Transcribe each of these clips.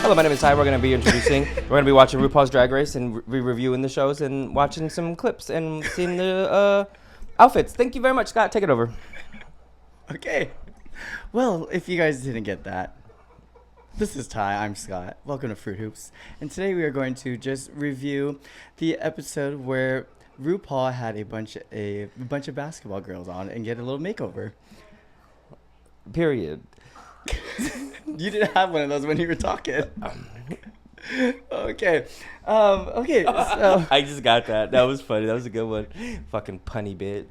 Hello, my name is Ty. We're going to be watching RuPaul's Drag Race and reviewing the shows and watching some clips and seeing the outfits. Thank you very much, Scott. Take it over. Okay. Well, if you guys didn't get that, this is Ty. I'm Scott. Welcome to Fruit Hoops. And today we are going to just review the episode where RuPaul had a bunch of basketball girls on and get a little makeover. Period. You didn't have one of those when you were talking. Okay. Okay. So. I just got that. That was funny. That was a good one. Fucking punny bitch.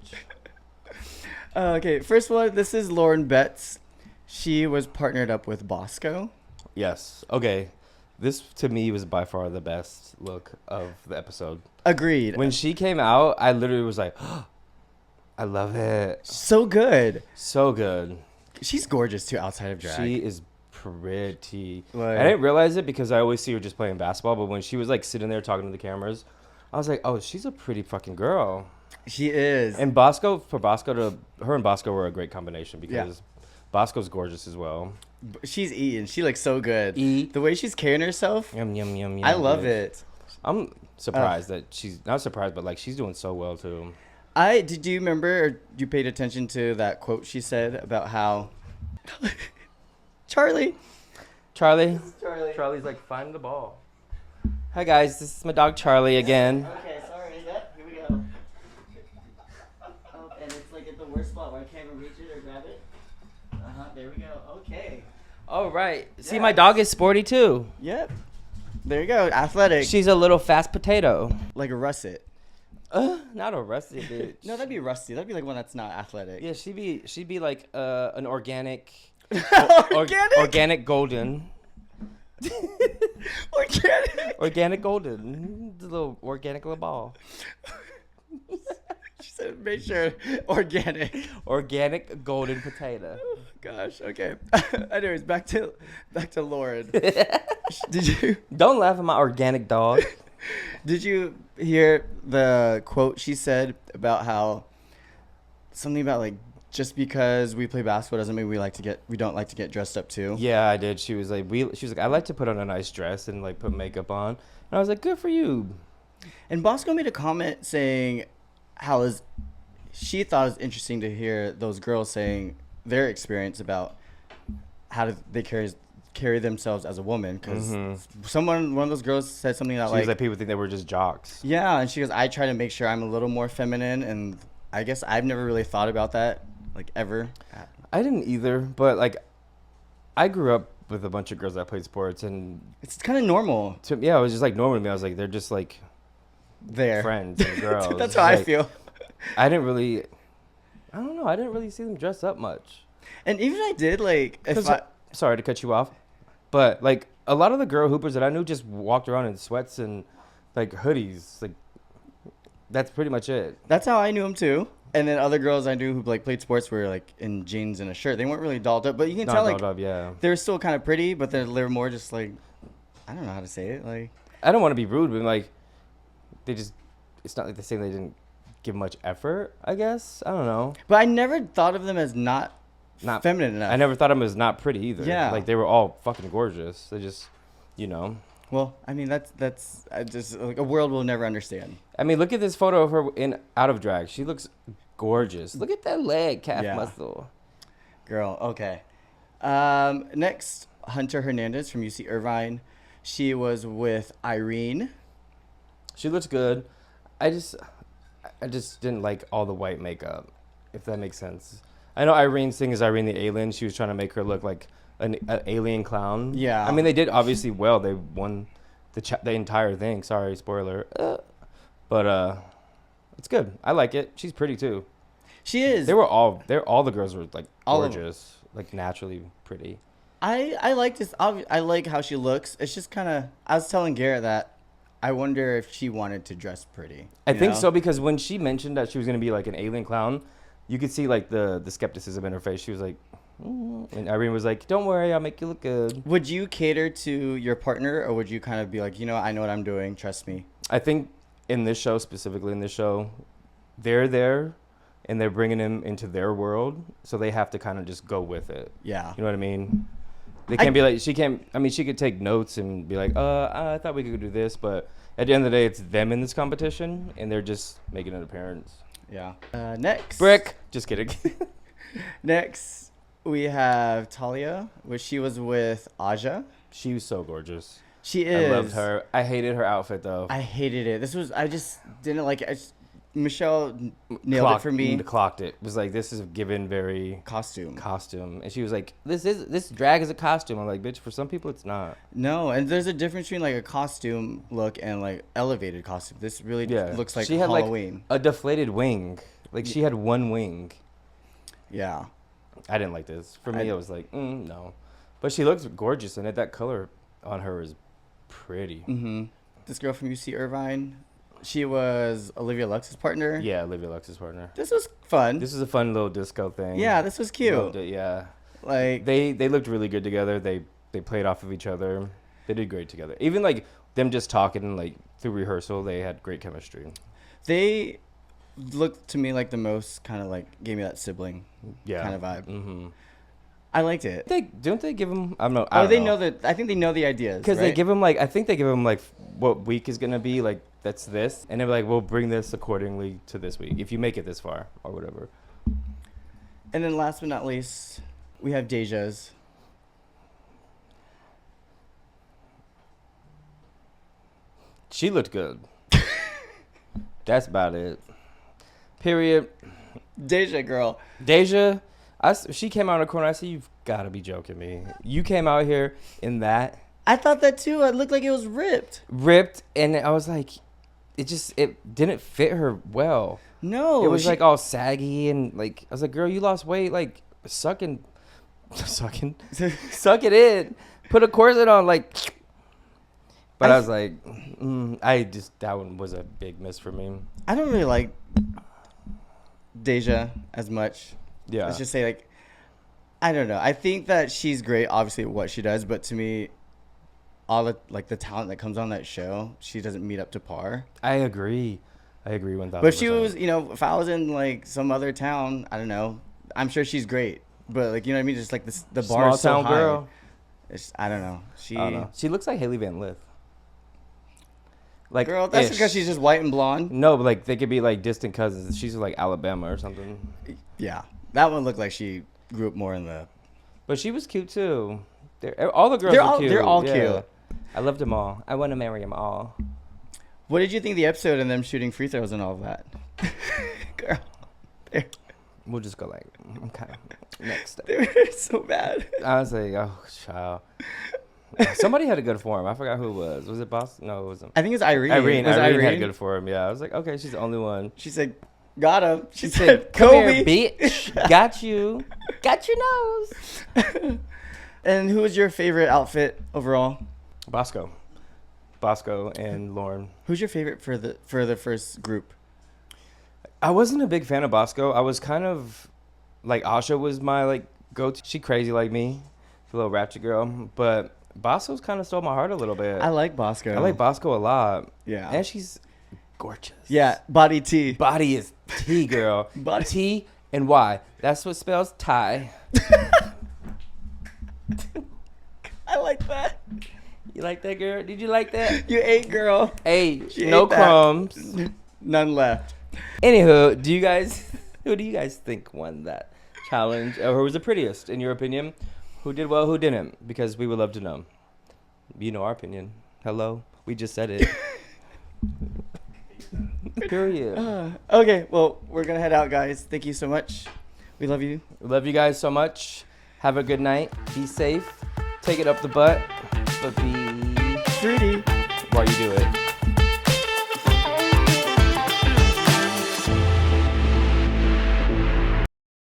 Okay. First one. This is Lauren Betts. She was partnered up with Bosco. Yes. Okay. This, to me, was by far the best look of the episode. Agreed. When she came out, I literally was like, oh, I love it. So good. So good. She's gorgeous, too, outside of drag. She is pretty. Like, I didn't realize it because I always see her just playing basketball, but when she was, like, sitting there talking to the cameras, I was like, oh, she's a pretty fucking girl. She is. And her and Bosco were a great combination because Bosco's gorgeous as well. She's eating. She looks so good. The way she's carrying herself. Yum, yum, yum, yum. I love it. I'm surprised that she's not surprised, but like she's doing so well too. Did you remember or you paid attention to that quote she said about how Charlie's like, find the ball. Hi guys, this is my dog Charlie again. Okay, sorry. Yep, here we go. Oh, and it's like at the worst spot where I can't even reach it or grab it. There we go. Okay. All right. See, Yeah. my dog is sporty too. Yep. There you go. Athletic. She's a little fast potato. like a russet. Not a rusty bitch. No, that'd be rusty. That'd be like one that's not athletic. Yeah, she'd be like an organic Organic? golden. Organic. Organic golden. The little organic little ball. She said, make sure organic. Organic golden potato. Gosh. Okay. Anyways, back to Lauren. Did you Don't laugh at my organic dog. Did you hear the quote she said about how something about like just because we play basketball doesn't mean we don't like to get dressed up too? Yeah, I did. She was like, I like to put on a nice dress and like put makeup on. And I was like, good for you. And Bosco made a comment saying she thought it was interesting to hear those girls saying their experience about how do they carry themselves as a woman, because one of those girls said something that She was like, people think they were just jocks. Yeah, and she goes, I try to make sure I'm a little more feminine, and I guess I've never really thought about that, like, ever. I didn't either, but like, I grew up with a bunch of girls that played sports, and It's kind of normal. it was just like normal to me. I was like, they're just like There. friends and girls. That's how I Like, feel. I don't know. I didn't really see them dress up much. And even I did, like, Sorry to cut you off, but like a lot of the girl hoopers that I knew just walked around in sweats and like hoodies. Like that's pretty much it. that's how I knew them too. And then other girls I knew who like played sports were like in jeans and a shirt. They weren't really dolled up, but you can Not tell like dolled up, yeah. they were still kind of pretty, but they're more just like, I don't know how to say it. Like, I don't want to be rude, but like it's not like they're saying they didn't give much effort, I guess. I don't know. but I never thought of them as not feminine enough. I never thought of them as not pretty either. Yeah. Like they were all fucking gorgeous. They just, you know. Well, I mean that's just like a world we'll never understand. I mean, look at this photo of her out of drag. She looks gorgeous. Look at that leg calf muscle. Girl, okay. Next, Hunter Hernandez from UC Irvine. She was with Irene. She looks good. I just didn't like all the white makeup, if that makes sense. I know Irene's thing is Irene the alien. She was trying to make her look like an alien clown. Yeah. I mean, they did obviously well. They won the entire thing. Sorry, spoiler. But it's good. I like it. She's pretty too. She is. All the girls were like All of them. gorgeous, like naturally pretty. I like this. I like how she looks. It's just kind of. I was telling Garrett that I wonder if she wanted to dress pretty. I you think know? so, because when she mentioned that she was gonna be like an alien clown, you could see like the skepticism in her face. She was like, and Irene was like, "Don't worry, I'll make you look good." Would you cater to your partner, or would you kind of be like, I know what I'm doing. Trust me. I think in this show, specifically in this show, they're there and they're bringing him into their world, so they have to kind of just go with it. Yeah. You know what I mean? They can't be like, she can't, I mean, she could take notes and be like, I thought we could do this, but at the end of the day, it's them in this competition, and they're just making an appearance. Yeah. Next. Brick. Just kidding. Next, we have Talia, which she was with Aja. She was so gorgeous. She is. I loved her. I hated her outfit, though. I hated it. I just didn't like it. Michelle nailed it for me. Clocked it. It was like, this is given very costume. And she was like, this drag is a costume. I'm like, bitch, for some people it's not. No, and there's a difference between like a costume look and like elevated costume. This really looks like she had Halloween. Like a deflated wing. Like she had one wing. Yeah. I didn't like this. For me, it was like, no. But she looks gorgeous in it. That color on her is pretty. Mm-hmm. This girl from UC Irvine. She was Olivia Lux's partner. Yeah, Olivia Lux's partner. This was fun. This was a fun little disco thing. Yeah, this was cute. Loved it, yeah. Like they looked really good together. They played off of each other. They did great together. Even like them just talking like through rehearsal, they had great chemistry. They looked to me like the most kind of like gave me that sibling kind of vibe. Mm-hmm. I liked it. Don't they give them? I don't know. I think they know the ideas. Because they give them like, I think they give them like what week is gonna be like. That's this, and they're like, we'll bring this accordingly to this week if you make it this far or whatever. And then last but not least, we have Deja's. She looked good. That's about it. Period. Deja girl. Deja, she came out of the corner. I said, you've got to be joking me. You came out here in that. I thought that too. It looked like it was ripped. And I was like, it didn't fit her well. No. It was like all saggy and like, I was like, girl, you lost weight. Like, suck it in. Put a corset on. Like, but I was like, that one was a big miss for me. I don't really like Deja as much. Yeah. Let's just say like, I don't know. I think that she's great, obviously, at what she does, but to me, all the like the talent that comes on that show, she doesn't meet up to par. I agree 1,000%. But if she was, if I was in like some other town, I don't know. I'm sure she's great, but like, you know what I mean? Just like the bar is so high. Girl. I don't know. She looks like Haley Van Lith. Like, girl, that's because she's just white and blonde. No, but like they could be like distant cousins. She's like Alabama or something. Yeah, that one looked like she grew up more in the. But she was cute too. All the girls are cute. They're all cute. I loved them all. I want to marry them all. What did you think of the episode and them shooting free throws and all of that? Girl. We'll just go like, okay, next step. They were so bad. I was like, oh, child. Somebody had a good form. I forgot who it was. Was it Boss? No, it wasn't. I think it was Irene. Irene had a good form. Yeah, I was like, okay, she's the only one. She said, got him. She said, come here, bitch. Got you. Got your nose. And who was your favorite outfit overall? Bosco and Lauren. Who's your favorite for the first group? I wasn't a big fan of Bosco. I was kind of like Asha was my like go-to. She crazy like me, a little ratchet girl. But Bosco's kind of stole my heart a little bit. I like Bosco. I like Bosco a lot. Yeah, and she's gorgeous. Yeah, body T. Body is T, girl. Body T and Y. That's what spells tie. I like that. You like that, girl? Did you like that? You ate, girl. Hey, no crumbs. None left. Anywho, who do you guys think won that challenge? Or who was the prettiest, in your opinion? Who did well, who didn't? Because we would love to know. You know our opinion. Hello? We just said it. Period. Okay, well, we're going to head out, guys. Thank you so much. We love you. We love you guys so much. Have a good night. Be safe. Take it up the butt. But be fruity while you do it.